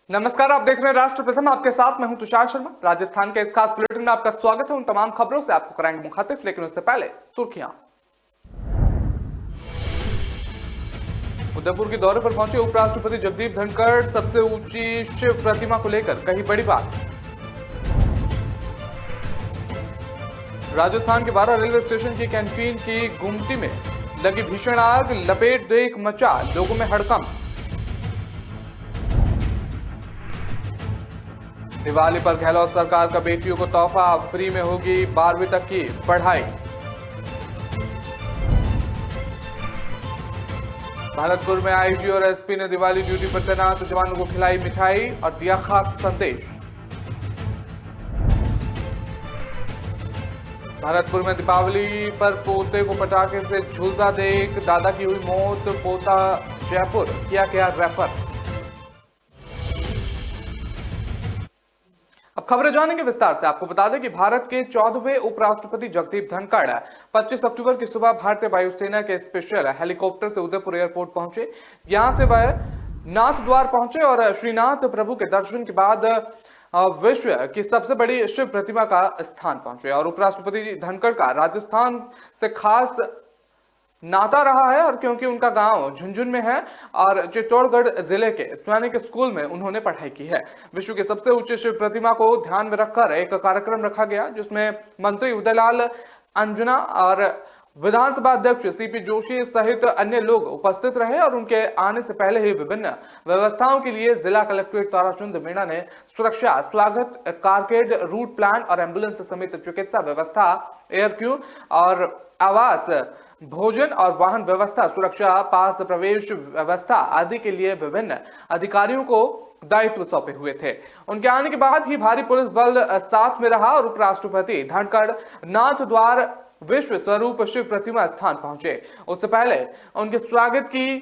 नमस्कार, आप देख रहे हैं राष्ट्र प्रथम। आपके साथ मैं हूं तुषार शर्मा। राजस्थान के इस खास बुलेटिन में आपका स्वागत है। उन तमाम खबरों से आपको कराएंगे मुखातिब, लेकिन उससे पहले सुर्खियां। उदयपुर के दौरे पर पहुंचे उपराष्ट्रपति जगदीप धनखड़। सबसे ऊंची शिव प्रतिमा को लेकर कही बड़ी बात। राजस्थान के 12 रेलवे स्टेशन की कैंटीन की गुमटी में लगी भीषण आग, लपेट देख मचा लोगों में हड़कंप। दिवाली पर गहलोत सरकार का बेटियों को तोहफा, फ्री में होगी 12वीं तक की पढ़ाई। भरतपुर में आईजी और एसपी ने दिवाली ड्यूटी पर तैनात जवानों को खिलाई मिठाई और दिया खास संदेश। भरतपुर में दीपावली पर पोते को पटाखे से झुलसा देख दादा की हुई मौत, पोता जयपुर किया गया रेफर। अब खबरें जानेंगे विस्तार से। आपको बता दें कि भारत के 14वें उपराष्ट्रपति जगदीप धनखड़ 25 अक्टूबर की सुबह भारतीय वायुसेना के स्पेशल हेलीकॉप्टर से उदयपुर एयरपोर्ट पहुंचे। यहां से वह नाथ द्वार पहुंचे और श्रीनाथ प्रभु के दर्शन के बाद विश्व की सबसे बड़ी शिव प्रतिमा का स्थान पहुंचे। और उपराष्ट्रपति धनखड़ का राजस्थान से खास नाता रहा है, और क्योंकि उनका गांव झुंझुनू में है और चित्तौड़गढ़ जिले के सैनिक स्कूल में उन्होंने पढ़ाई की है। विश्व की सबसे ऊंची शिव प्रतिमा को ध्यान में रखकर एक कार्यक्रम रखा गया, जिसमें मंत्री उदयलाल अंजना और विधानसभा अध्यक्ष सीपी जोशी सहित अन्य लोग उपस्थित रहे। और उनके आने से पहले ही विभिन्न व्यवस्थाओं के लिए जिला कलेक्ट्रेट ताराचंद मीणा ने सुरक्षा, स्वागत, कारकेड, रूट प्लान और एम्बुलेंस समेत चिकित्सा व्यवस्था, एयर क्यू और आवास, भोजन और वाहन व्यवस्था, सुरक्षा, पास प्रवेश व्यवस्था आदि के लिए विभिन्न अधिकारियों को दायित्व सौंपे हुए थे। उनके आने के बाद ही भारी पुलिस बल साथ में रहा और उपराष्ट्रपति धनखड़ नाथ द्वार विश्व स्वरूप शिव प्रतिमा स्थान पहुंचे। उससे पहले उनके स्वागत की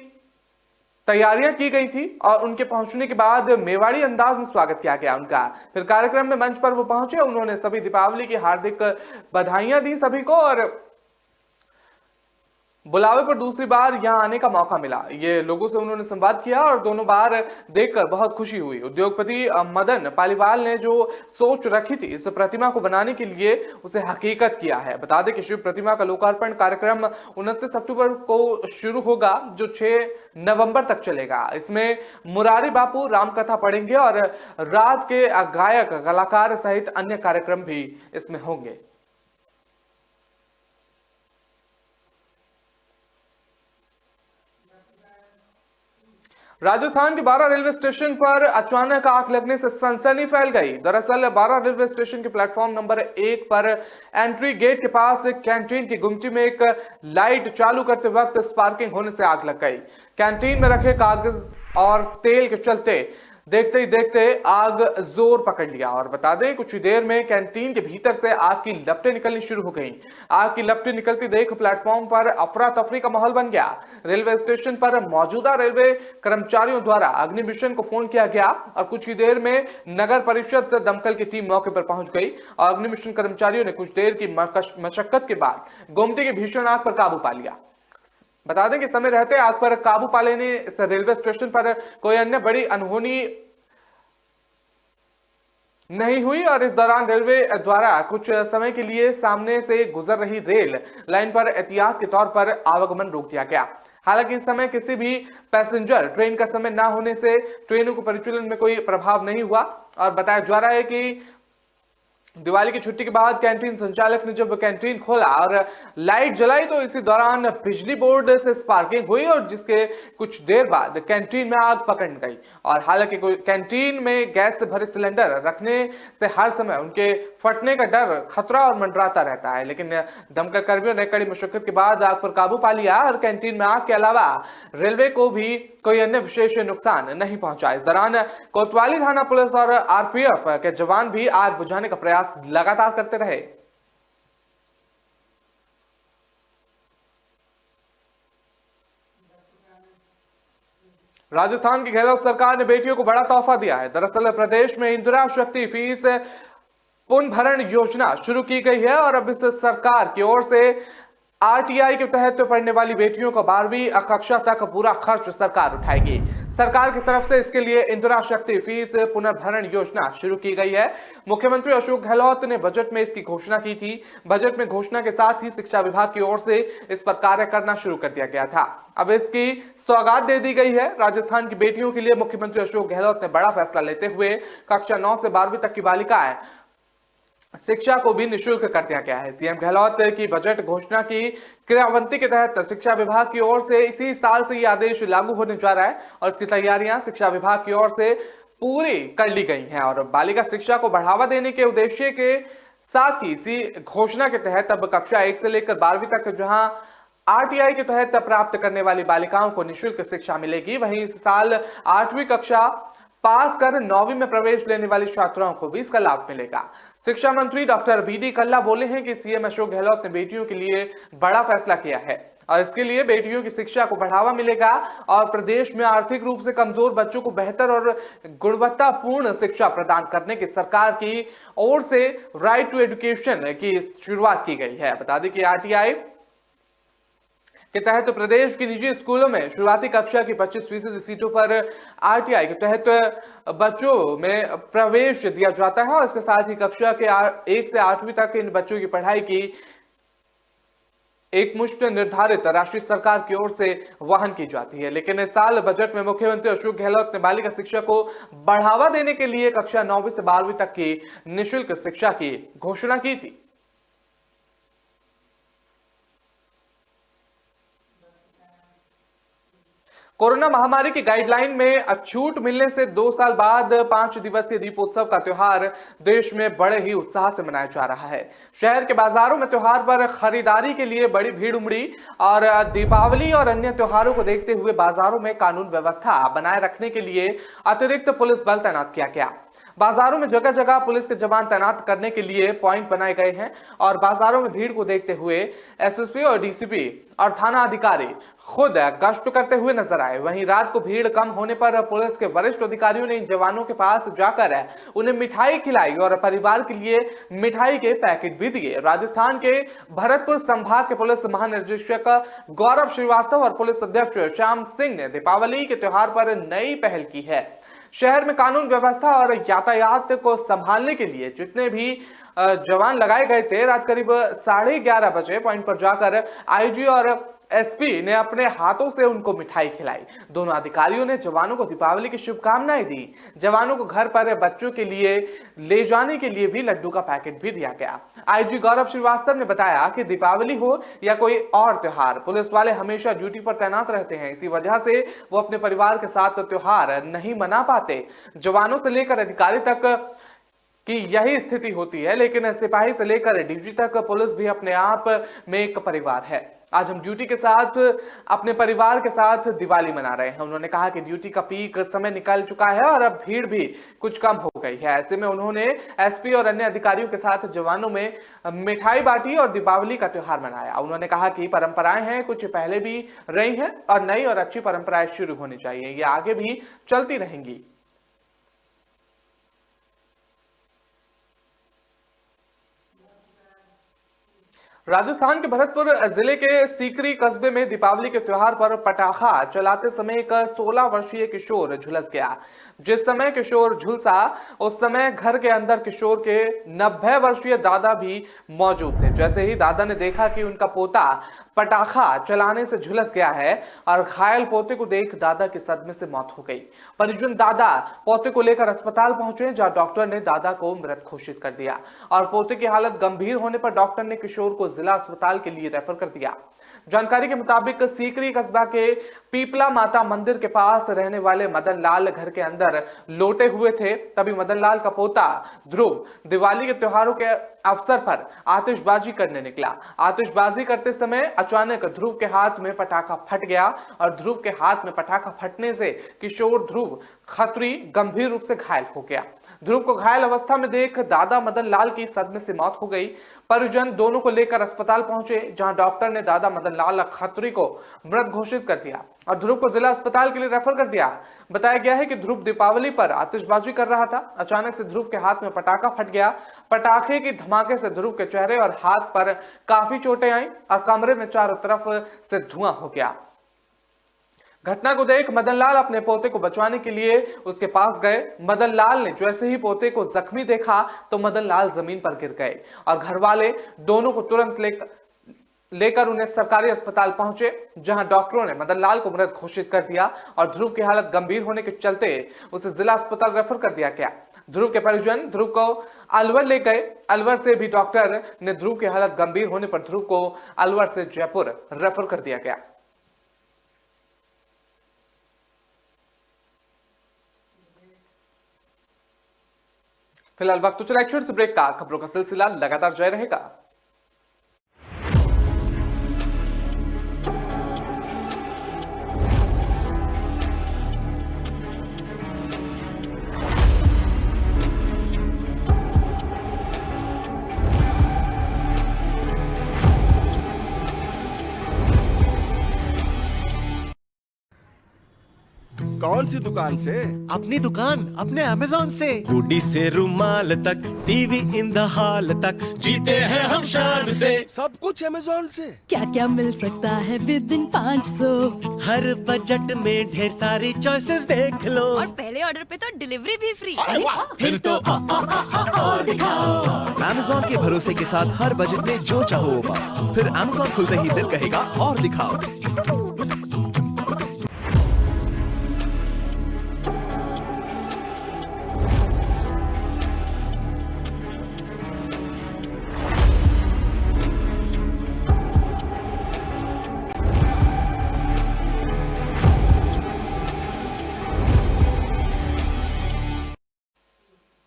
तैयारियां की गई थी और उनके पहुंचने के बाद मेवाड़ी अंदाज में स्वागत किया गया उनका। फिर कार्यक्रम में मंच पर वो पहुंचे। उन्होंने सभी दीपावली की हार्दिक बधाइयां दी सभी को और बुलावे पर दूसरी बार यहां आने का मौका मिला। ये लोगों से उन्होंने संवाद किया और दोनों बार देखकर बहुत खुशी हुई। उद्योगपति मदन पालीवाल ने जो सोच रखी थी इस प्रतिमा को बनाने के लिए, उसे हकीकत किया है। बता दें कि शिव प्रतिमा का लोकार्पण कार्यक्रम 29 अक्टूबर को शुरू होगा, जो 6 नवंबर तक चलेगा। इसमें मुरारी बापू रामकथा पढ़ेंगे और रात के गायक, कलाकार सहित अन्य कार्यक्रम भी इसमें होंगे। राजस्थान के 12 रेलवे स्टेशन पर अचानक आग लगने से सनसनी फैल गई। दरअसल 12 रेलवे स्टेशन के प्लेटफॉर्म नंबर 1 पर एंट्री गेट के पास कैंटीन की गुमटी में एक लाइट चालू करते वक्त स्पार्किंग होने से आग लग गई। कैंटीन में रखे कागज और तेल के चलते देखते ही देखते आग जोर पकड़ लिया। और बता दें, कुछ ही देर में कैंटीन के भीतर से आग की लपटें निकलनी शुरू हो गईं। आग की लपटें निकलती देख प्लेटफॉर्म पर अफरा तफरी का माहौल बन गया। रेलवे स्टेशन पर मौजूदा रेलवे कर्मचारियों द्वारा अग्निमिशन को फोन किया गया और कुछ ही देर में नगर परिषद से दमकल की टीम मौके पर पहुंच गई और अग्निमिशन कर्मचारियों ने कुछ देर की मशक्कत के बाद गोमती की भीषण आग पर काबू पा लिया। बता दें कि समय रहते आग पर काबू पा लेने इस रेलवे स्टेशन पर कोई अन्य बड़ी अनहोनी नहीं हुई और इस दौरान रेलवे द्वारा कुछ समय के लिए सामने से गुजर रही रेल लाइन पर एहतियात के तौर पर आवागमन रोक दिया गया। हालांकि इस समय किसी भी पैसेंजर ट्रेन का समय ना होने से ट्रेनों को परिचालन में कोई प्रभाव नहीं हुआ। और बताया जा रहा है कि दिवाली की छुट्टी के बाद कैंटीन संचालक ने जब कैंटीन खोला और लाइट जलाई तो इसी दौरान बिजली बोर्ड से स्पार्किंग हुई और जिसके कुछ देर बाद कैंटीन में आग पकड़ गई। और हालांकि कैंटीन में गैस से भरे सिलेंडर रखने से हर समय उनके फटने का डर, खतरा और मंडराता रहता है, लेकिन दमकल कर्मियों ने कड़ी मशक्कत के बाद आग पर काबू पा लिया और कैंटीन में आग के अलावा रेलवे को भी कोई अन्य विशेष नुकसान नहीं पहुंचा। इस दौरान कोतवाली थाना पुलिस और आरपीएफ के जवान भी आग बुझाने का प्रयास लगातार करते रहे। राजस्थान की गहलोत सरकार ने बेटियों को बड़ा तोहफा दिया है। दरअसल प्रदेश में इंदिरा शक्ति फीस पुनर्भरण योजना शुरू की गई है और अब इस सरकार की ओर से आरटीआई के तहत पढ़ने वाली बेटियों को 12वीं कक्षा तक पूरा खर्च सरकार उठाएगी। सरकार की तरफ से इसके लिए इंदिरा शक्ति फीस पुनर्भरण योजना शुरू की गई है। मुख्यमंत्री अशोक गहलोत ने बजट में इसकी घोषणा की थी। बजट में घोषणा के साथ ही शिक्षा विभाग की ओर से इस पर कार्य करना शुरू कर दिया गया था। अब इसकी सौगात दे दी गई है। राजस्थान की बेटियों के लिए मुख्यमंत्री अशोक गहलोत ने बड़ा फैसला लेते हुए कक्षा 9 से 12वीं तक की बालिकाएं शिक्षा को भी निःशुल्क कर दिया गया है। सीएम गहलोत की बजट घोषणा की क्रियान्वयन के तहत शिक्षा विभाग की ओर से इसी साल से यह आदेश लागू होने जा रहा है और इसकी तैयारियां शिक्षा विभाग की ओर से पूरी कर ली गई हैं और बालिका शिक्षा को बढ़ावा देने के उद्देश्य के साथ ही इसी घोषणा के तहत अब कक्षा 1 से लेकर 12वीं तक जहां आरटीआई के तहत प्राप्त करने वाली बालिकाओं को निःशुल्क शिक्षा मिलेगी, वहीं इस साल 8वीं कक्षा पास कर 9वीं में प्रवेश लेने वाली छात्राओं को भी इसका लाभ मिलेगा। शिक्षा मंत्री डॉक्टर बीडी कल्ला बोले हैं कि सीएम अशोक गहलोत ने बेटियों के लिए बड़ा फैसला किया है और इसके लिए बेटियों की शिक्षा को बढ़ावा मिलेगा और प्रदेश में आर्थिक रूप से कमजोर बच्चों को बेहतर और गुणवत्तापूर्ण शिक्षा प्रदान करने की सरकार की ओर से राइट टू एजुकेशन की शुरुआत की गई है। बता दें कि आरटीआई के तहत प्रदेश के निजी स्कूलों में शुरुआती कक्षा की 25% सीटों पर आरटीआई के तहत बच्चों में प्रवेश दिया जाता है और इसके साथ ही कक्षा के 1 से 8वीं तक इन बच्चों की पढ़ाई की एक मुश्त निर्धारित राशि सरकार की ओर से वहन की जाती है। लेकिन इस साल बजट में मुख्यमंत्री अशोक गहलोत ने बालिका शिक्षा को बढ़ावा देने के लिए कक्षा 9वीं से 12वीं तक की निःशुल्क शिक्षा की घोषणा की थी। कोरोना महामारी की गाइडलाइन में छूट मिलने से 2 साल बाद 5 दिवसीय दीपोत्सव का त्योहार देश में बड़े ही उत्साह से मनाया जा रहा है। शहर के बाजारों में त्योहार पर खरीदारी के लिए बड़ी भीड़ उमड़ी और दीपावली और अन्य त्योहारों को देखते हुए बाजारों में कानून व्यवस्था बनाए रखने के लिए अतिरिक्त पुलिस बल तैनात किया गया। बाजारों में जगह जगह पुलिस के जवान तैनात करने के लिए पॉइंट बनाए गए हैं और बाजारों में भीड़ को देखते हुए एसएसपी और डीसीपी और थाना अधिकारी खुद गश्त करते हुए नजर आए। वहीं रात को भीड़ कम होने पर पुलिस के वरिष्ठ अधिकारियों ने इन जवानों के पास जाकर उन्हें मिठाई खिलाई और परिवार के लिए मिठाई के पैकेट भी दिए। राजस्थान के भरतपुर संभाग के पुलिस महानिदेशक गौरव श्रीवास्तव और पुलिस अध्यक्ष श्याम सिंह ने दीपावली के त्योहार पर नई पहल की है। शहर में कानून व्यवस्था और यातायात को संभालने के लिए जितने भी जवान लगाए गए थे, रात करीब 11:30 बजे पॉइंट पर जाकर आईजी और एसपी ने अपने हाथों से उनको मिठाई खिलाई। दोनों अधिकारियों ने जवानों को दीपावली की शुभकामनाएं दी। जवानों को घर पर बच्चों के लिए ले जाने के लिए भी लड्डू का पैकेट भी दिया गया। आईजी गौरव श्रीवास्तव ने बताया कि दीपावली हो या कोई और त्योहार, पुलिस वाले हमेशा ड्यूटी पर तैनात रहते हैं। इसी वजह से वो अपने परिवार के साथ त्योहार नहीं मना पाते। जवानों से लेकर अधिकारी तक कि यही स्थिति होती है, लेकिन सिपाही से लेकर डीजी तक पुलिस भी अपने आप में एक परिवार है। आज हम ड्यूटी के साथ अपने परिवार के साथ दिवाली मना रहे हैं। उन्होंने कहा कि ड्यूटी का पीक समय निकल चुका है और अब भीड़ भी कुछ कम हो गई है। ऐसे में उन्होंने एसपी और अन्य अधिकारियों के साथ जवानों में मिठाई बांटी और दीपावली का त्योहार मनाया। उन्होंने कहा कि परंपराएं हैं, कुछ पहले भी रही हैं और नई और अच्छी परंपराएं शुरू होनी चाहिए। ये आगे भी चलती रहेंगी। राजस्थान के भरतपुर जिले के सीकरी कस्बे में दीपावली के त्योहार पर पटाखा चलाते समय एक 16 वर्षीय किशोर झुलस गया। जिस समय किशोर झुलसा उस समय घर के अंदर किशोर के 90 वर्षीय दादा भी मौजूद थे। जैसे ही दादा ने देखा कि उनका पोता पटाखा चलाने से झुलस गया है और घायल पोते को देख दादा की सदमे से मौत हो गई। परिजन दादा पोते को लेकर अस्पताल पहुंचे, जहां डॉक्टर ने दादा को मृत घोषित कर दिया और पोते की हालत गंभीर होने पर डॉक्टर ने किशोर को जिला अस्पताल के लिए रेफर कर दिया। जानकारी के मुताबिक सीकरी कस्बा के पीपला माता मंदिर के पास रहने वाले मदन लाल घर के अंदर लोटे हुए थे। तभी मदन लाल का पोता ध्रुव दिवाली के त्योहारों के अवसर पर आतिशबाजी करने निकला। आतिशबाजी करते समय अचानक ध्रुव के हाथ में पटाखा फट गया और ध्रुव के हाथ में पटाखा फटने से किशोर ध्रुव खत्री गंभीर रूप से घायल हो गया। ध्रुव को घायल अवस्था में देख दादा मदन लाल की सदमे से मौत हो गई। परिजन दोनों को लेकर अस्पताल पहुंचे, जहां डॉक्टर ने दादा मदन लाल खत्री को मृत घोषित कर दिया और ध्रुव को जिला अस्पताल के लिए रेफर कर दिया। बताया गया है कि ध्रुव दीपावली पर आतिशबाजी कर रहा था। अचानक से ध्रुव के हाथ में पटाखा फट गया। पटाखे की धमाके से ध्रुव के चेहरे और हाथ पर काफी चोटें आई और कमरे में चारों तरफ से धुआं हो गया। घटना को देख मदन लाल अपने पोते को बचाने के लिए उसके पास गए। मदन लाल ने जैसे ही पोते को जख्मी देखा तो मदन लाल जमीन पर गिर गए और घर वाले दोनों को तुरंत लेकर उन्हें सरकारी अस्पताल पहुंचे, जहां डॉक्टरों ने मदन लाल को मृत घोषित कर दिया और ध्रुव की हालत गंभीर होने के चलते उसे जिला अस्पताल रेफर कर दिया गया। ध्रुव के परिजन ध्रुव को अलवर ले गए। अलवर से भी डॉक्टर ने ध्रुव की हालत गंभीर होने पर ध्रुव को अलवर से जयपुर रेफर कर दिया गया। फिलहाल वक्त चला एक छोटे से ब्रेक का। खबरों का सिलसिला लगातार जारी रहेगा। कौन सी दुकान से? अपनी दुकान अपने अमेज़न से। हुडी से रुमाल तक, टीवी इन द हॉल तक, जीते हैं हम शान से। सब कुछ अमेज़न से। क्या क्या मिल सकता है विद इन 500। हर बजट में ढेर सारी चॉइसेस देख लो और पहले ऑर्डर पे तो डिलीवरी भी फ्री। फिर तो और दिखाओ। अमेज़न के भरोसे के साथ हर बजट में जो चाहो वो पाओ। फिर अमेज़न खुलते ही दिल कहेगा और दिखाओ।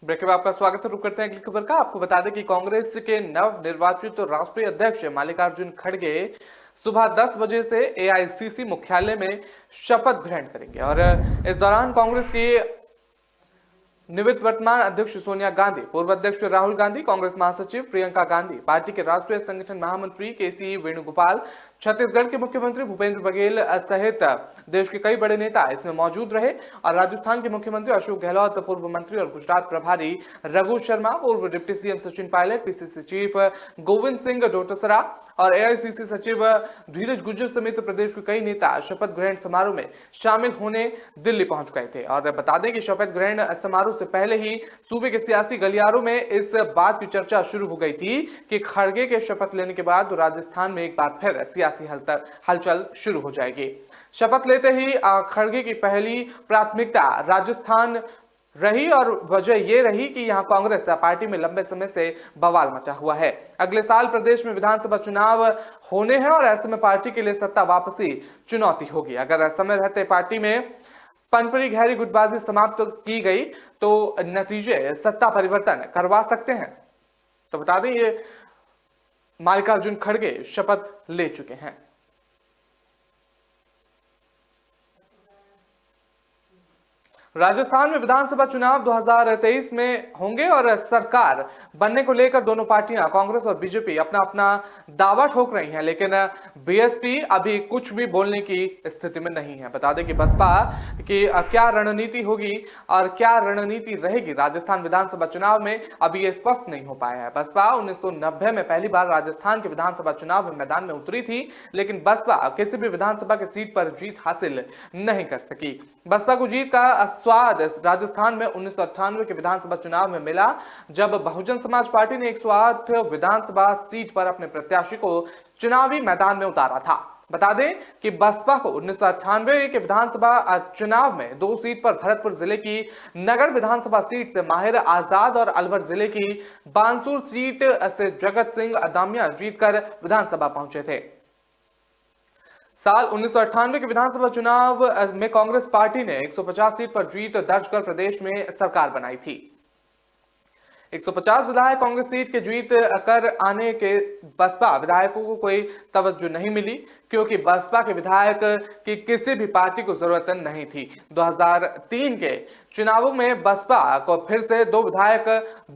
ब्रेक के बाद आपका स्वागत है। रुक करते हैं अगली खबर का। आपको बता दें कि कांग्रेस के नव निर्वाचित राष्ट्रीय अध्यक्ष मल्लिकार्जुन खड़गे सुबह 10 बजे से एआईसीसी मुख्यालय में शपथ ग्रहण करेंगे और इस दौरान कांग्रेस की निवृत्त अध्यक्ष सोनिया गांधी, पूर्व अध्यक्ष राहुल गांधी, कांग्रेस महासचिव प्रियंका गांधी, पार्टी के राष्ट्रीय संगठन महामंत्री केसी वेणुगोपाल, छत्तीसगढ़ के मुख्यमंत्री भूपेंद्र बघेल सहित देश के कई बड़े नेता इसमें मौजूद रहे और राजस्थान के मुख्यमंत्री अशोक गहलोत, पूर्व मंत्री और गुजरात प्रभारी रघु शर्मा, पूर्व deputy CM Sachin Pilot, PCC chief Govind Singh Dotasra और एआईसीसी सचिव धीरज गुज्जर समेत प्रदेश के कई नेता शपथ ग्रहण समारोह में शामिल होने दिल्ली पहुंच गए थे। और बता दें कि शपथ ग्रहण समारोह से पहले ही सूबे के सियासी गलियारों में इस बात की चर्चा शुरू हो गई थी कि खड़गे के शपथ लेने के बाद राजस्थान में एक बार फिर सियासी हलचल शुरू हो जाएगी। शपथ लेते ही खड़गे की पहली प्राथमिकता राजस्थान रही और वजह यह रही कि यहां कांग्रेस पार्टी में लंबे समय से बवाल मचा हुआ है। अगले साल प्रदेश में विधानसभा चुनाव होने हैं और ऐसे में पार्टी के लिए सत्ता वापसी चुनौती होगी। अगर समय रहते पार्टी में पनपरी गहरी गुटबाजी समाप्त की गई तो नतीजे सत्ता परिवर्तन करवा सकते हैं। तो बता दें ये मल्लिकार्जुन खड़गे शपथ ले चुके हैं। राजस्थान में विधानसभा चुनाव 2023 में होंगे और सरकार बनने को लेकर दोनों पार्टियां कांग्रेस और बीजेपी अपना अपना दावा ठोक रही हैं, लेकिन बीएसपी अभी कुछ भी बोलने की स्थिति में नहीं है। बता दें कि बसपा की क्या रणनीति होगी और क्या रणनीति रहेगी राजस्थान विधानसभा चुनाव में, अभी ये स्पष्ट नहीं हो पाया है। बसपा 1990 में पहली बार राजस्थान के विधानसभा चुनाव में मैदान में उतरी थी, लेकिन बसपा किसी भी विधानसभा की सीट पर जीत हासिल नहीं कर सकी। बसपा को जीत का स्वाद राजस्थान में 1998 के विधानसभा चुनाव में मिला, जब बहुजन समाज पार्टी ने 108 विधानसभा सीट पर अपने प्रत्याशी को चुनावी मैदान में उतारा था। बता दें कि बसपा को 1998 के विधानसभा चुनाव में 2 सीट पर भरतपुर जिले की नगर विधानसभा सीट से माहिर आजाद और अलवर जिले की बानसूर सीट से जगत सिंह अदामिया जीतकर विधानसभा पहुंचे थे। साल 1998 के विधानसभा चुनाव में कांग्रेस पार्टी ने 150 सीट पर जीत दर्ज कर प्रदेश में सरकार बनाई थी। 150 विधायक कांग्रेस सीट के जीत कर आने के बसपा विधायकों को कोई तवज्जो नहीं मिली, क्योंकि बसपा के विधायक की किसी भी पार्टी को जरूरत नहीं थी। 2003 के चुनावों में बसपा को फिर से 2 विधायक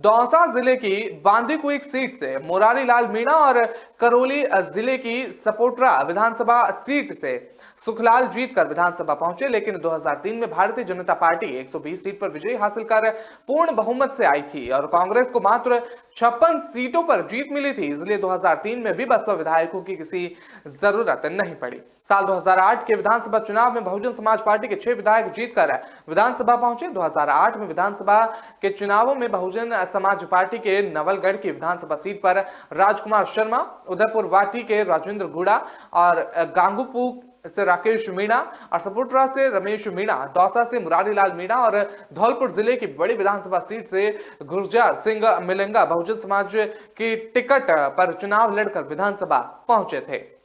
दौसा जिले की बांदीकुई सीट से मुरारी लाल मीणा और करौली जिले की सपोटरा विधानसभा सीट से सुखलाल जीतकर विधानसभा पहुंचे, लेकिन 2003 में भारतीय जनता पार्टी 120 सीट पर विजय हासिल कर पूर्ण बहुमत से आई थी और कांग्रेस को मात्र 56 सीटों पर जीत मिली थी। इसलिए 2003 में भी बसपा विधायकों की किसी जरूरत नहीं पड़ी। साल 2008 के विधानसभा चुनाव में बहुजन समाज पार्टी के 6 विधायक जीतकर विधानसभा पहुंचे। 2008 में विधानसभा के चुनावों में बहुजन समाज पार्टी के नवलगढ़ की विधानसभा सीट पर राजकुमार शर्मा, उदयपुर वाटी के राजेंद्र गुड़ा और गांगुपू से राकेश मीणा और सपुटरा से रमेश मीणा, दौसा से मुरारीलाल मीणा और धौलपुर जिले की बड़ी विधानसभा सीट से गुरजार सिंह मिलेंगा बहुजन समाज की टिकट पर चुनाव लड़कर विधानसभा पहुंचे थे।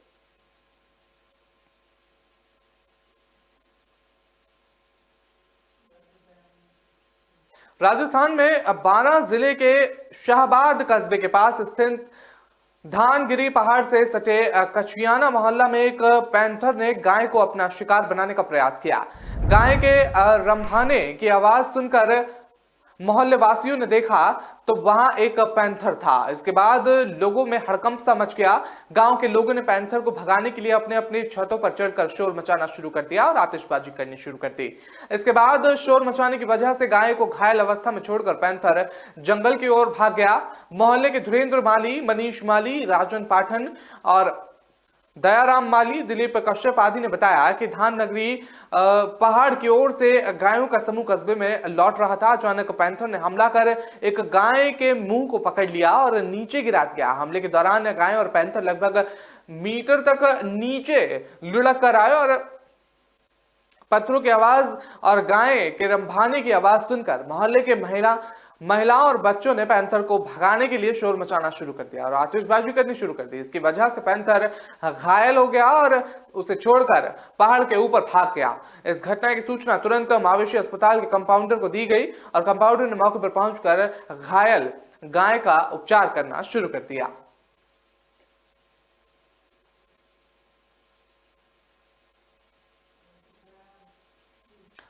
राजस्थान में 12 जिले के शाहबाद कस्बे के पास स्थित धानगिरी पहाड़ से सटे कचियाना मोहल्ला में एक पैंथर ने गाय को अपना शिकार बनाने का प्रयास किया। गाय के रंभाने की आवाज सुनकर मोहल्ले वासियों ने देखा तो वहां एक पैंथर था। इसके बाद लोगों में हड़कंप सा मच गया। गांव के लोगों ने पैंथर को भगाने के लिए अपने अपने छतों पर चढ़कर शोर मचाना शुरू कर दिया और आतिशबाजी करनी शुरू कर दी। इसके बाद शोर मचाने की वजह से गाय को घायल अवस्था में छोड़कर पैंथर जंगल की ओर भाग गया। मोहल्ले के धुरेंद्र माली, मनीष माली, राजन पाठन और दयाराम माली, दिलीप कश्यप आदि ने बताया कि धान नगरी पहाड़ की ओर से गायों का समूह कस्बे में लौट रहा था। अचानक पैंथर ने हमला कर एक गाय के मुंह को पकड़ लिया और नीचे गिरा दिया। हमले के दौरान गाय और पैंथर लगभग मीटर तक नीचे लुढ़क कर आए और पत्थरों की आवाज और गाय के रंभाने की आवाज सुनकर मोहल्ले के महिलाओं और बच्चों ने पैंथर को भगाने के लिए शोर मचाना शुरू कर दिया और आतिशबाजी करनी शुरू कर दी। इसकी वजह से पैंथर घायल हो गया और उसे छोड़कर पहाड़ के ऊपर भाग गया। इस घटना की सूचना तुरंत मवेशी अस्पताल के कंपाउंडर को दी गई और कंपाउंडर ने मौके पर पहुंचकर घायल गाय का उपचार करना शुरू कर दिया।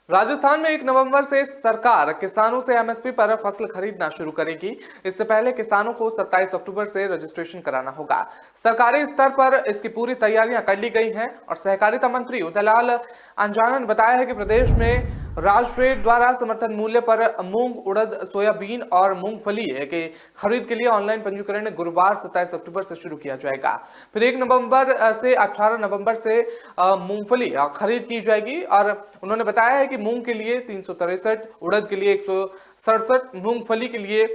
राजस्थान में 1 नवंबर से सरकार किसानों से एमएसपी पर फसल खरीदना शुरू करेगी। इससे पहले किसानों को 27 अक्टूबर से रजिस्ट्रेशन कराना होगा। सरकारी स्तर पर इसकी पूरी तैयारियां कर ली गई हैं और सहकारिता मंत्री उदयलाल अंजाना ने बताया है कि प्रदेश में राजफेड द्वारा समर्थन मूल्य पर मूंग, उड़द, सोयाबीन और मूंगफली के खरीद के लिए ऑनलाइन पंजीकरण गुरुवार 27 अक्टूबर से शुरू किया जाएगा। फिर 1 नवंबर से 18 नवंबर से मूंगफली खरीद की जाएगी और उन्होंने बताया है कि मूंग के लिए 363, उड़द के लिए 167, मूंगफली के लिए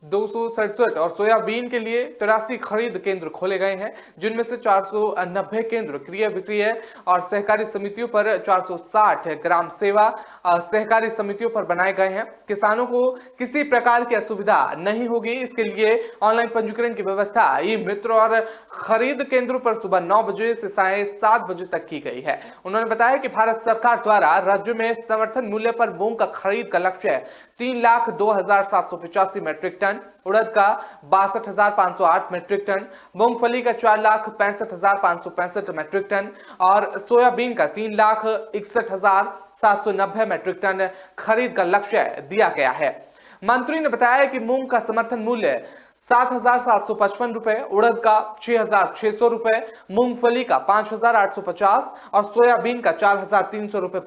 267 और सोयाबीन के लिए 83 खरीद केंद्र खोले गए हैं, जिनमें से 490 केंद्र क्रय विक्रय और सहकारी समितियों पर 460 ग्राम सेवा सहकारी समितियों पर बनाए गए हैं। किसानों को किसी प्रकार की असुविधा नहीं होगी। इसके लिए ऑनलाइन पंजीकरण की व्यवस्था ई मित्र और खरीद केंद्रों पर सुबह 9 बजे से 7:30 बजे तक की गई है। उन्होंने बताया कि भारत सरकार द्वारा राज्य में समर्थन मूल्य पर मूंग का खरीद का लक्ष्य 3,02,785 मेट्रिक टन, उड़द का 62,508 मेट्रिक टन, मूंगफली का 4,65,565 मेट्रिक टन और सोयाबीन का 3,61,790 मेट्रिक टन खरीद का लक्ष्य दिया गया है। मंत्री ने बताया कि मूंग का समर्थन मूल्य 7,755 रुपए, उड़द का 6,600 रुपए, मूंगफली का 5,850 और सोयाबीन का 4,300 रुपए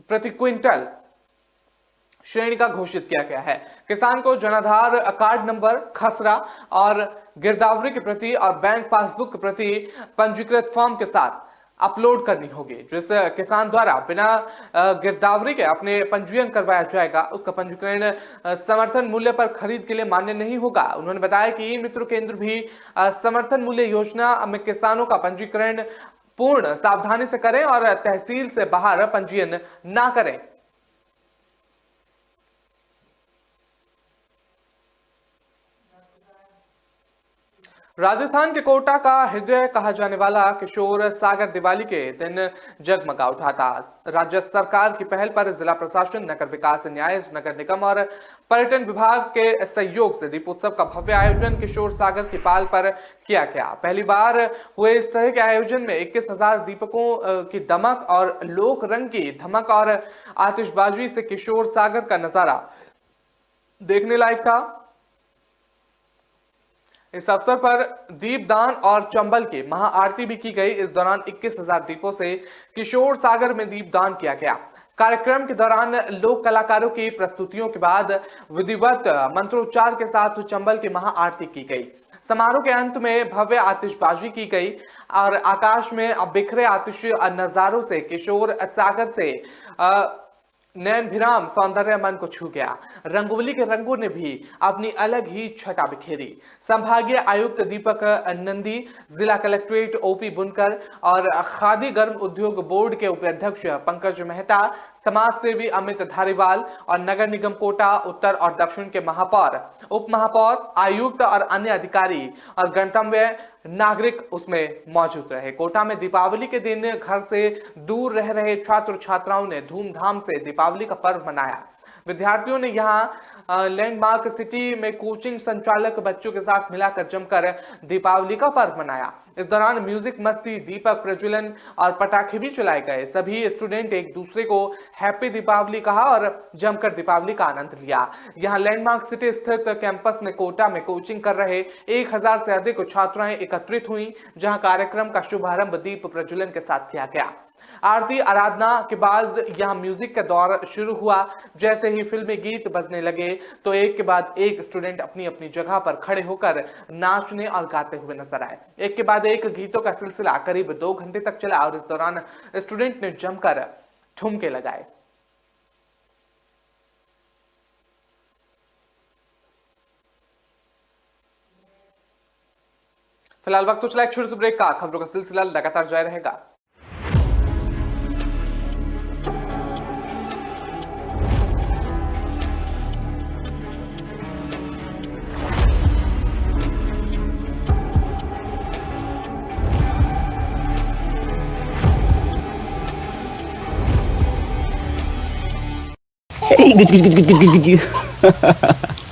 प्रति क्विंटल श्रेणी का घोषित किया गया है। किसान को जनाधार कार्ड नंबर, खसरा और गिरदावरी की प्रति और बैंक पासबुक की प्रति पंजीकृत फॉर्म के साथ अपलोड करनी होगी। जिस किसान द्वारा बिना गिरदावरी के अपने पंजीयन करवाया जाएगा, उसका पंजीकरण समर्थन मूल्य पर खरीद के लिए मान्य नहीं होगा। उन्होंने बताया कि ई मित्र केंद्र भी समर्थन मूल्य योजना में किसानों का पंजीकरण पूर्ण सावधानी से करें और तहसील से बाहर पंजीयन ना करें। राजस्थान के कोटा का हृदय कहा जाने वाला किशोर सागर दिवाली के दिन जगमगा उठा था। राज्य सरकार की पहल पर जिला प्रशासन, नगर विकास, न्याय, नगर निगम और पर्यटन विभाग के सहयोग से दीपोत्सव का भव्य आयोजन किशोर सागर की पाल पर किया गया। पहली बार हुए इस तरह के आयोजन में 21,000 दीपकों की दमक और लोक रंग की धमक और आतिशबाजी से किशोर सागर का नजारा देखने लायक था। इस अवसर पर दीपदान और चंबल की महाआरती भी की गई। इस दौरान 21,000 दीपों से किशोर सागर में दीपदान किया गया। कार्यक्रम के दौरान लोक कलाकारों की प्रस्तुतियों के बाद विधिवत मंत्रोच्चार के साथ चंबल की महाआरती की गई। समारोह के अंत में भव्य आतिशबाजी की गई और आकाश में बिखरे आतिशी नजारों से किशोर सागर से नयन भिराम सौंदर्य मन को छू गया। रंगोली के रंगों ने भी अपनी अलग ही छटा बिखेरी। संभागीय आयुक्त दीपक नंदी, जिला कलेक्ट्रेट ओपी बुनकर और खादी गर्म उद्योग बोर्ड के उपाध्यक्ष पंकज मेहता, समाज सेवी अमित धारीवाल और नगर निगम कोटा उत्तर और दक्षिण के महापौर, उप महापौर, आयुक्त और अन्य अधिकारी और गणतव्य नागरिक उसमें मौजूद रहे। कोटा में दीपावली के दिन घर से दूर रह रहे छात्र छात्राओं ने धूमधाम से दीपावली का पर्व मनाया। विद्यार्थियों ने यहाँ लैंडमार्क सिटी में कोचिंग संचालक बच्चों के साथ मिलाकर जमकर दीपावली का पर्व मनाया। इस दौरान म्यूजिक, मस्ती, दीपक प्रज्वलन और पटाखे भी चलाए गए। सभी स्टूडेंट एक दूसरे को हैप्पी दीपावली कहा और जमकर दीपावली का आनंद लिया। यहाँ लैंडमार्क सिटी स्थित कैंपस में कोटा में कोचिंग कर रहे 1000 से अधिक छात्राएं एकत्रित हुई, जहां कार्यक्रम का शुभारंभ दीप प्रज्वलन के साथ किया गया। आरती आराधना के बाद यहाँ म्यूजिक का दौर शुरू हुआ। जैसे ही फिल्मी गीत बजने लगे तो एक के बाद एक स्टूडेंट अपनी अपनी जगह पर खड़े होकर नाचने और गाते हुए नजर आए। एक के बाद एक गीतों का सिलसिला करीब 2 घंटे तक चला और इस दौरान स्टूडेंट ने जमकर ठुमके लगाए। फिलहाल वक्त तो चला एक छोटे से ब्रेक का। खबरों का सिलसिला लगातार जारी रहेगा।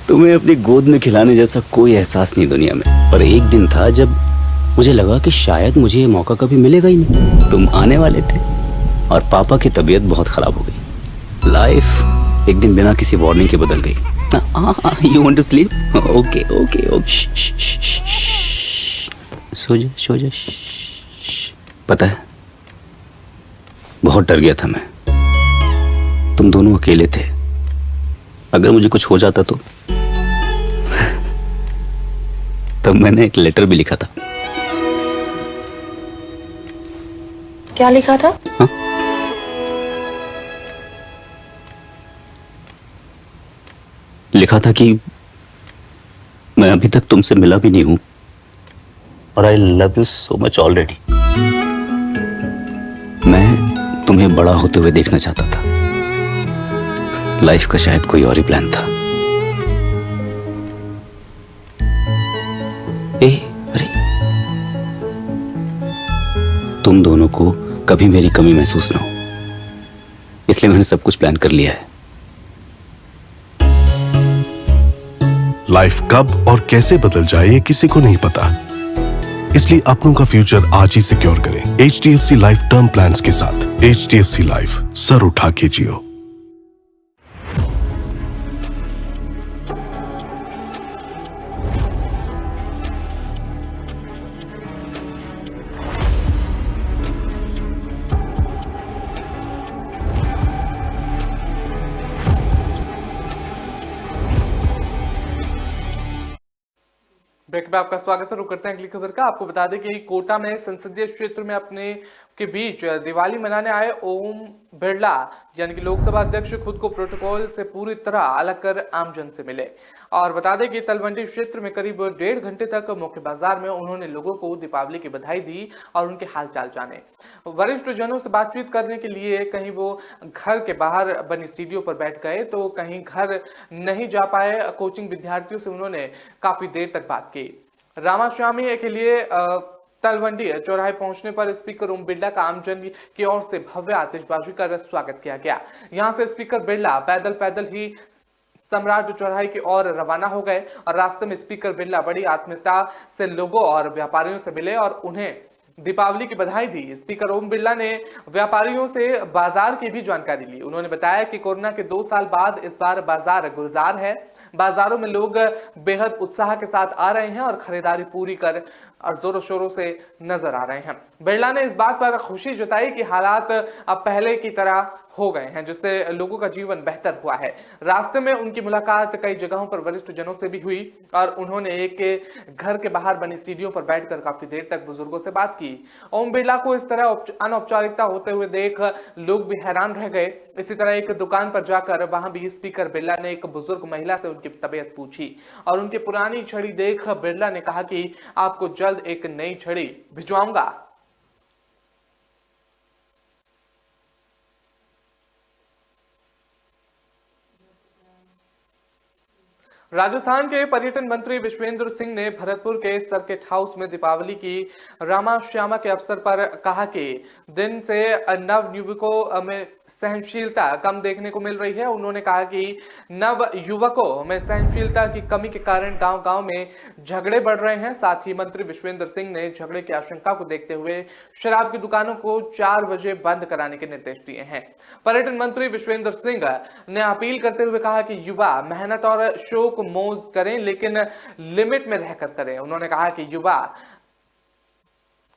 तुम्हें अपनी गोद में खिलाने जैसा कोई एहसास नहीं दुनिया में। पर एक दिन था जब मुझे लगा कि शायद मुझे ये मौका कभी मिलेगा ही नहीं। तुम आने वाले थे और पापा की तबीयत बहुत खराब हो गई। लाइफ एक दिन बिना किसी वार्निंग के बदल गई। You want to sleep? Okay okay okay, सो जा सो जा। पता है, बहुत डर गया था मैं। तुम दोनों अकेले थे। अगर मुझे कुछ हो जाता तो तब मैंने एक लेटर भी लिखा था। क्या लिखा था? हा? लिखा था कि मैं अभी तक तुमसे मिला भी नहीं हूं और I love you so much already. मैं तुम्हें बड़ा होते हुए देखना चाहता था। लाइफ का शायद कोई और ही प्लान था। अरे, तुम दोनों को कभी मेरी कमी महसूस ना हो, इसलिए मैंने सब कुछ प्लान कर लिया है। लाइफ कब और कैसे बदल जाए ये किसी को नहीं पता, इसलिए अपनों का फ्यूचर आज ही सिक्योर करें HDFC लाइफ टर्म प्लान्स के साथ। HDFC लाइफ, सर उठा के जियो। ब्रेक में आपका स्वागत है। रुक करते हैं अगली खबर का। आपको बता दें कि कोटा में संसदीय क्षेत्र में अपने के बीच दिवाली मनाने आए ओम बिरला यानी कि लोकसभा अध्यक्ष खुद को प्रोटोकॉल से पूरी तरह अलग कर आमजन से मिले। और बता दें कि तलवंडी क्षेत्र में करीब 1.5 घंटे तक मुख्य बाजार में उन्होंने लोगों को दीपावली की बधाई दी और उनके हालचाल जाने। वरिष्ठ जनों से बातचीत करने के लिए कहीं वो घर के बाहर बनी सीढ़ियों पर बैठ गए तो कहीं घर नहीं जा पाए। कोचिंग विद्यार्थियों से उन्होंने काफी देर तक बात की। रामास्वामी के लिए तलवंडी चौराहे पहुंचने पर स्पीकर ओम बिरला का आमजन की ओर से भव्य आतिशबाजी कर स्वागत किया गया। यहां से स्पीकर बिरला पैदल ही सम्राट चौराहे की ओर रवाना हो गए और रास्ते में स्पीकर बिरला बड़ी आत्मीयता से लोगों और व्यापारियों से मिले और उन्हें दीपावली की बधाई दी। स्पीकर ओम बिरला ने व्यापारियों से बाजार की भी जानकारी ली। उन्होंने बताया कि कोरोना के 2 साल बाद इस बार बाजार गुलजार है। बाजारों में लोग बेहद उत्साह के साथ आ रहे हैं और खरीदारी पूरी कर और जोरों शोरों से नजर आ रहे हैं। बिरला ने इस बात पर खुशी जताई कि हालात अब पहले की तरह हो गए हैं, जिससे लोगों का जीवन बेहतर हुआ है। रास्ते में उनकी मुलाकात कई जगहों पर वरिष्ठ जनों से भी हुई और उन्होंने एक घर के बाहर बनी सीढ़ियों पर बैठकर काफी देर तक बुजुर्गों से बात की। ओम बिरला को इस तरह अनौपचारिकता होते हुए देख लोग भी हैरान रह गए। इसी तरह एक दुकान पर जाकर वहां भी स्पीकर बिरला ने एक बुजुर्ग महिला से उनकी तबीयत पूछी और उनकी पुरानी छड़ी देख बिरला ने कहा कि आपको जल्द एक नई छड़ी भिजवाऊंगा। राजस्थान के पर्यटन मंत्री विश्वेंद्र सिंह ने भरतपुर के सर्किट हाउस में दीपावली की रामा श्यामा के अवसर पर कहा कि दिन से नव युवकों में सहनशीलता कम देखने को मिल रही है। उन्होंने कहा कि नव युवकों में सहनशीलता की कमी के कारण गांव-गांव में झगड़े बढ़ रहे हैं। साथ ही मंत्री विश्वेंद्र सिंह ने झगड़े की आशंका को देखते हुए शराब की दुकानों को 4 बजे बंद कराने के निर्देश दिए हैं। पर्यटन मंत्री विश्वेंद्र सिंह ने अपील करते हुए कहा कि युवा मेहनत और शौक मौज करें, लेकिन लिमिट में रहकर करें। उन्होंने कहा कि युवा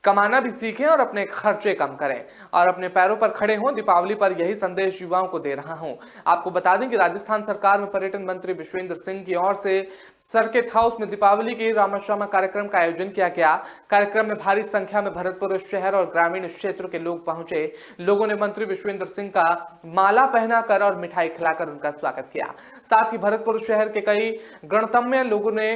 कमाना भी सीखें और अपने खर्चे कम करें और अपने पैरों पर खड़े हों। दीपावली पर यही संदेश युवाओं को दे रहा हूं। आपको बता दें कि राजस्थान सरकार में पर्यटन मंत्री विश्वेंद्र सिंह की ओर से सर्किट हाउस में दीपावली के रामाश्यामा कार्यक्रम का आयोजन किया गया। कार्यक्रम में भारी संख्या में भरतपुर शहर और ग्रामीण क्षेत्र के लोग पहुंचे। लोगों ने मंत्री विश्वेंद्र सिंह का माला पहनाकर और मिठाई खिलाकर उनका स्वागत किया। साथ ही भरतपुर शहर के कई गणतव्य लोगों ने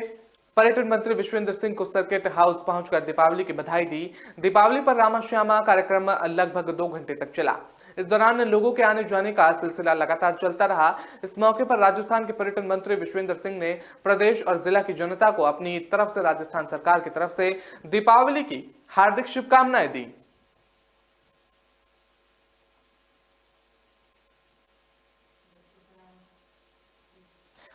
पर्यटन मंत्री विश्वेंद्र सिंह को सर्किट हाउस पहुंचकर दीपावली की बधाई दी। दीपावली पर रामाश्यामा कार्यक्रम लगभग 2 घंटे तक चला। इस दौरान लोगों के आने जाने का सिलसिला लगातार चलता रहा। इस मौके पर राजस्थान के पर्यटन मंत्री विश्वेंद्र सिंह ने प्रदेश और जिला की जनता को अपनी तरफ से राजस्थान सरकार की तरफ से दीपावली की हार्दिक शुभकामनाएं दी।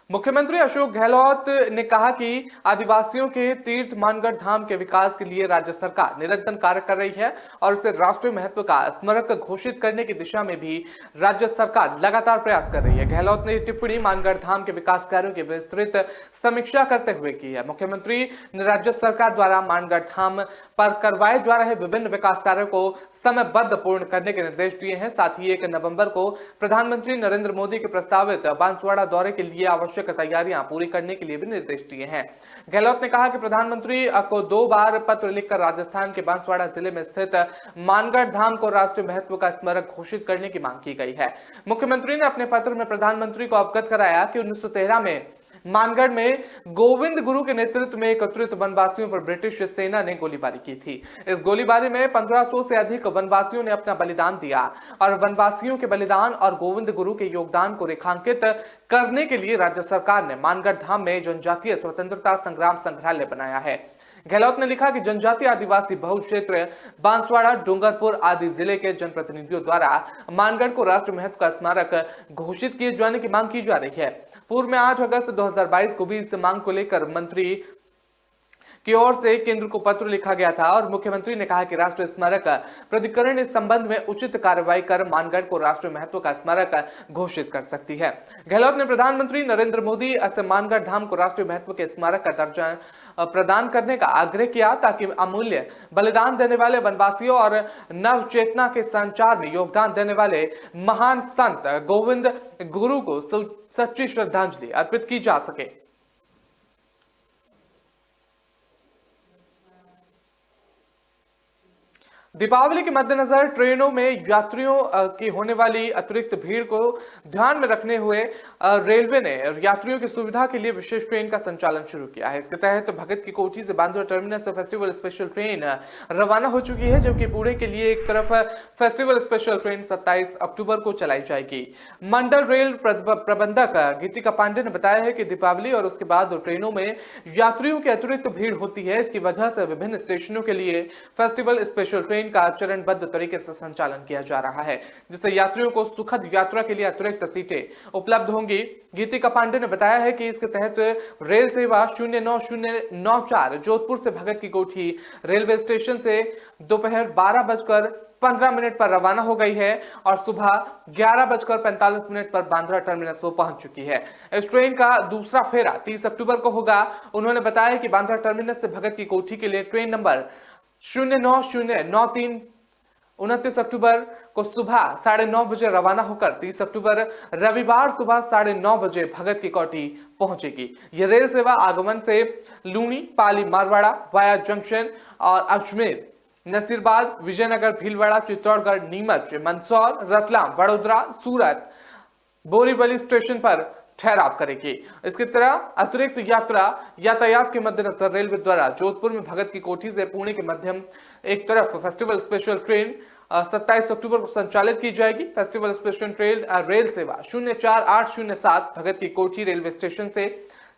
मुख्यमंत्री अशोक गहलोत ने कहा कि आदिवासियों के तीर्थ मानगढ़ धाम के विकास के लिए राज्य सरकार निरंतर कार्य कर रही है और इसे राष्ट्रीय महत्व का स्मारक घोषित करने की दिशा में भी राज्य सरकार लगातार प्रयास कर रही है। गहलोत ने टिप्पणी मानगढ़ धाम के विकास कार्यों की विस्तृत समीक्षा करते हुए की है। मुख्यमंत्री ने राज्य सरकार द्वारा मानगढ़ धाम पर करवाए जा रहे विभिन्न विकास कार्यों को समयबद्ध पूर्ण करने के निर्देश दिए हैं। साथ ही 1 नवंबर को प्रधानमंत्री नरेंद्र मोदी के प्रस्तावित बांसवाड़ा दौरे के लिए आवश्यक तैयारियां पूरी करने के लिए भी निर्देश दिए हैं। गहलोत ने कहा कि प्रधानमंत्री को 2 बार पत्र लिखकर राजस्थान के बांसवाड़ा जिले में स्थित मानगढ़ धाम को राष्ट्रीय महत्व का स्मारक घोषित करने की मांग की गई है। मुख्यमंत्री ने अपने पत्र में प्रधानमंत्री को अवगत कराया कि 1913 में मानगढ़ में गोविंद गुरु के नेतृत्व में एकत्रित वनवासियों पर ब्रिटिश सेना ने गोलीबारी की थी। इस गोलीबारी में 1500 से अधिक वनवासियों ने अपना बलिदान दिया और वनवासियों के बलिदान और गोविंद गुरु के योगदान को रेखांकित करने के लिए राज्य सरकार ने मानगढ़ धाम में जनजातीय स्वतंत्रता संग्राम संग्रहालय बनाया है। गहलोत ने लिखा कि जनजातीय आदिवासी बहुल क्षेत्र बांसवाड़ा, डूंगरपुर आदि जिले के जनप्रतिनिधियों द्वारा मानगढ़ को राष्ट्रीय महत्व का स्मारक घोषित किए जाने की मांग की जा रही है। पूर्व में 8 अगस्त 2022 को भी इस मांग को लेकर मंत्री की ओर से केंद्र को पत्र लिखा गया था और मुख्यमंत्री ने कहा कि राष्ट्रीय स्मारक प्राधिकरण इस संबंध में उचित कार्रवाई कर मानगढ़ को राष्ट्रीय महत्व का स्मारक घोषित कर सकती है। गहलोत ने प्रधानमंत्री नरेंद्र मोदी से मानगढ़ धाम को राष्ट्रीय महत्व के स्मारक का दर्जा प्रदान करने का आग्रह किया ताकि अमूल्य बलिदान देने वाले वनवासियों और नव चेतना के संचार में योगदान देने वाले महान संत गोविंद गुरु को सच्ची श्रद्धांजलि अर्पित की जा सके। दीपावली के मद्देनजर ट्रेनों में यात्रियों की होने वाली अतिरिक्त भीड़ को ध्यान में रखने हुए रेलवे ने यात्रियों की सुविधा के लिए विशेष ट्रेन का संचालन शुरू किया है। इसके तहत भगत की कोठी से बांद्रा टर्मिनस से फेस्टिवल स्पेशल ट्रेन रवाना हो चुकी है, जबकि पुणे के लिए एक तरफ फेस्टिवल स्पेशल ट्रेन 27 अक्टूबर को चलाई जाएगी। मंडल रेल प्रबंधक गीतिका पांडे ने बताया है कि दीपावली और उसके बाद ट्रेनों में यात्रियों की अतिरिक्त भीड़ होती है। इसकी वजह से विभिन्न स्टेशनों के लिए फेस्टिवल स्पेशल ट्रेन ट्रेन का चरणबद्ध तरीके से संचालन किया जा रहा है, जिससे यात्रियों को सुखद यात्रा के लिए अतिरिक्त सीटें उपलब्ध होंगी। गीतिका पांडे ने बताया है कि इसके तहत रेल सेवा 09094 जोधपुर से भगत की कोठी रेलवे स्टेशन से दोपहर 12:15 पर रवाना हो गई है और सुबह 11:45 पर बांद्रा टर्मिनस वो पहुंच चुकी है। इस ट्रेन का दूसरा फेरा 30 अक्टूबर को होगा। उन्होंने बताया कि बांद्रा टर्मिनस से भगत की कोठी के लिए ट्रेन नंबर 09093 29 अक्टूबर को सुबह 9:30 बजे रवाना होकर 30 अक्टूबर रविवार सुबह 9:30 बजे भगत की कोठी पहुंचेगी। यह रेल सेवा आगमन से लूनी, पाली, मारवाड़ा, वाया जंक्शन और अजमेर, नसीरबाद, विजयनगर, भीलवाड़ा, चित्तौड़गढ़, नीमच, मंदसौर, रतलाम, वडोदरा, सूरत, बोरीवली स्टेशन पर ठहराव करेगी। इसकी तरह अतिरिक्त यातायात के मद्देनजर रेलवे द्वारा जोधपुर में भगत की कोठी से पुणे के मध्यम एक तरफ फेस्टिवल स्पेशल ट्रेन 27 अक्टूबर को संचालित की जाएगी। फेस्टिवल स्पेशल ट्रेन रेल सेवा 04807 भगत की कोठी रेलवे स्टेशन से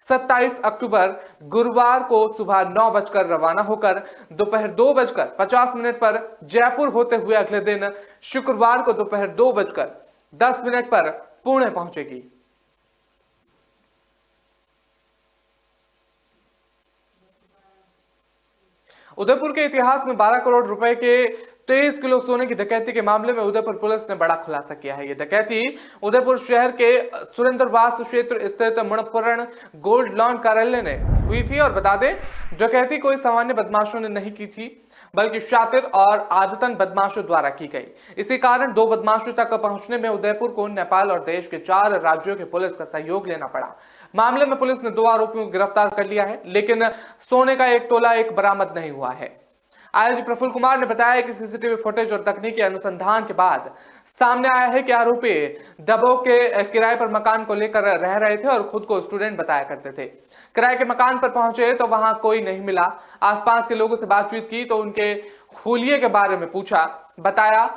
27 अक्टूबर गुरुवार को सुबह 9 बजकर रवाना होकर दोपहर 2:50 पर जयपुर होते हुए अगले दिन शुक्रवार को दोपहर 2:10 पर पुणे पहुंचेगी। उदयपुर के इतिहास में 12 करोड़ रुपए के 23 किलो सोने की डकैती के मामले में उदयपुर पुलिस ने बड़ा खुलासा किया है। यह डकैती उदयपुर शहर के सुरेंद्रवास क्षेत्र स्थित मणिपुरण गोल्ड लॉन कार्यालय ने हुई थी। और बता दें, डकैती कोई सामान्य बदमाशों ने नहीं की थी, बल्कि शातिर और आदतन बदमाशों द्वारा की गई। इसी कारण 2 बदमाशों तक पहुंचने में उदयपुर को नेपाल और देश के 4 राज्यों के पुलिस का सहयोग लेना पड़ा। मामले में पुलिस ने 2 आरोपियों को गिरफ्तार कर लिया है, लेकिन सोने का एक तोला बरामद नहीं हुआ है। आईजी प्रफुल्ल कुमार ने बताया कि सीसीटीवी फुटेज और तकनीकी अनुसंधान के बाद सामने आया है कि आरोपी डबोक के किराए पर मकान को लेकर रह रहे थे और खुद को स्टूडेंट बताया करते थे। किराए के मकान पर पहुंचे तो वहां कोई नहीं मिला। आसपास के लोगों से बातचीत की तो उनके हुलिये के बारे में पूछा, बताया।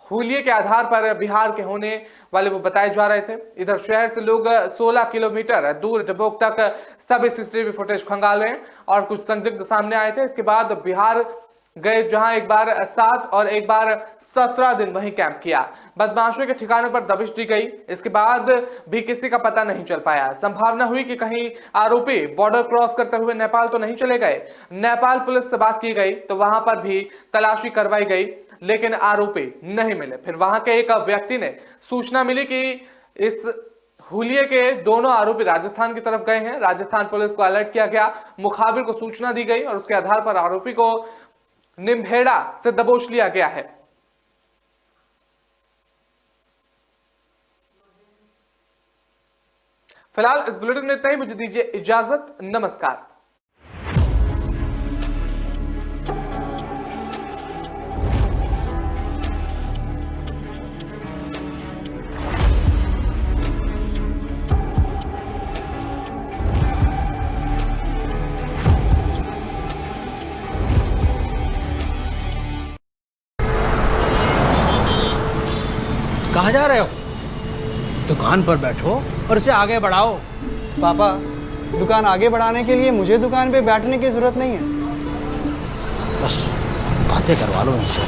हुलिये के आधार पर बिहार के होने वाले वो बताए जा रहे थे। इधर शहर से लोग 16 किलोमीटर दूर डबोक तक सभी सीसीटीवी फुटेज खंगाले और कुछ संदिग्ध सामने आए थे। इसके बाद बिहार गए, जहां एक बार 7 और एक बार 17 दिन वहीं कैंप किया। बदमाशों के ठिकानों पर दबिश दी गई। इसके बाद भी किसी का पता नहीं चल पाया। संभावना हुई कि कहीं आरोपी बॉर्डर क्रॉस करते हुए नेपाल तो नहीं चले गए। नेपाल पुलिस से बात की गई तो वहां पर भी तलाशी करवाई गई, लेकिन आरोपी नहीं मिले। फिर वहां के एक व्यक्ति ने सूचना मिली कि इस हुलिये के दोनों आरोपी राजस्थान की तरफ गए हैं। राजस्थान पुलिस को अलर्ट किया गया, मुखाबिर को सूचना दी गई और उसके आधार पर आरोपी को निम्भेड़ा से दबोच लिया गया है। फिलहाल इस बुलेटिन में इतना ही। मुझे दीजिए इजाजत। नमस्कार। कहाँ जा रहे हो? दुकान पर बैठो और इसे आगे बढ़ाओ। पापा, दुकान आगे बढ़ाने के लिए मुझे दुकान पे बैठने की जरूरत नहीं है। बस बातें करवा लो इनसे।